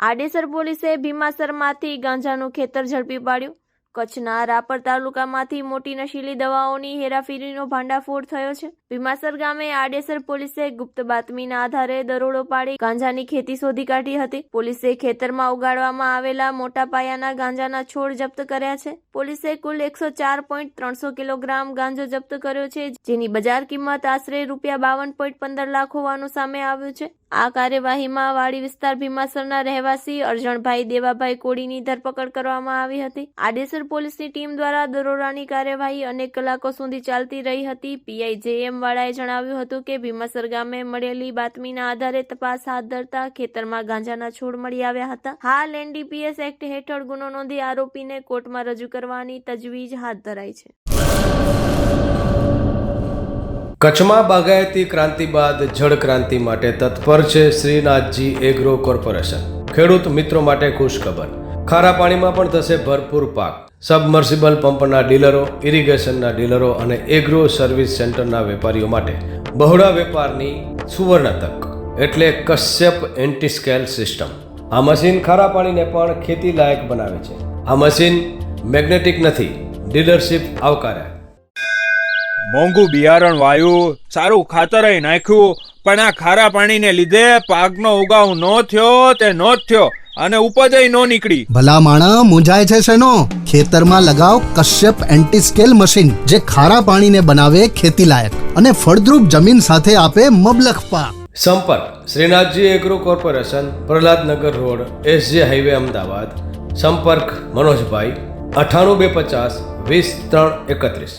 આડેસર પોલીસે ભીમાસરમાંથી ગાંજાનું ખેતર ઝડપી પાડ્યું। કચ્છના રાપર તાલુકામાંથી મોટી નશીલી દવાઓની હેરાફેરીનો ભાંડાફોડ થયો છે। ભીમાસર ગામે આડેસર પોલીસે ગુપ્ત બાતમીના આધારે દરોડો પાડી ગાંજાની ખેતી શોધી કાઢી હતી। પોલીસે ખેતરમાં ઉગાડવામાં આવેલા મોટા પાયાના ગાંજાના છોડ જપ્ત કર્યા છે। પોલીસે કુલ 104.300 કિલોગ્રામ ગાંજો જપ્ત કર્યો છે, જેની બજાર કિંમત આશરે ₹52.15 લાખ હોવાનું સામે આવ્યું છે। આ કાર્યવાહીમાં વાડી વિસ્તાર ભીમાસરના રહેવાસી અરજણભાઈ દેવાભાઈ કોડીની ધરપકડ કરવામાં આવી હતી। આડેસર પોલીસની ટીમ દ્વારા દરોડાની કાર્યવાહી અનેક કલાકો સુધી ચાલતી રહી હતી। પીઆઈ JM વાળાએ જણાવ્યું હતું કે ભીમાસર ગામે મળેલી બાતમીના આધારે તપાસ હાથ ધરતા ખેતરમાં ગાંજાના છોડ મળી આવ્યા હતા। હાલ NDPS એક્ટ હેઠળ ગુનો નોંધી આરોપીને કોર્ટમાં રજૂ કરવાની તજવીજ હાથ ધરાઈ છે। કચ્છમાં બાગાયતી ક્રાંતિ બાદ જળ ક્રાંતિ માટે તત્પર છે શ્રીનાથજી એગ્રો કોર્પોરેશન। ખેડૂત મિત્રો માટે ખુશખબર, ખારા પાણીમાં પણ થશે ભરપૂર પાક। સબમર્સિબલ પંપના ડીલરો, ઇરિગેશનના ડીલરો અને એગ્રો સર્વિસ સેન્ટરના વેપારીઓ માટે બહોળા વેપારની સુવર્ણ તક એટલે કશ્યપ એન્ટીસ્કેલ સિસ્ટમ। આ મશીન ખારા પાણીને પણ ખેતી લાયક બનાવે છે। આ મશીન મેગ્નેટિક નથી, ડીલરશીપ આવકાર્યા। મોંઘું બિયારણ વાયું, સારું ખાતર નાખ્યું, પણ આ ખારા પાણીને લીધે પાકનો ઉગાવ નો થયો તે નો જ થયો અને ઉપજ નો નીકળી। ભલા માણા મૂંઝાય છે શેનો? ખેતરમાં લગાવ કશ્યપ એન્ટીસ્કેલ મશીન, જે ખારા પાણીને બનાવે ખેતી લાયક અને ફળદ્રુપ જમીન સાથે આપે મબલખ પાક। સંપર્ક Shrinathji agro corporation, Prahlad Nagar road, SJ highway, Ahmedabad. સંપર્ક મનોજભાઈ 98 250 20 3 31।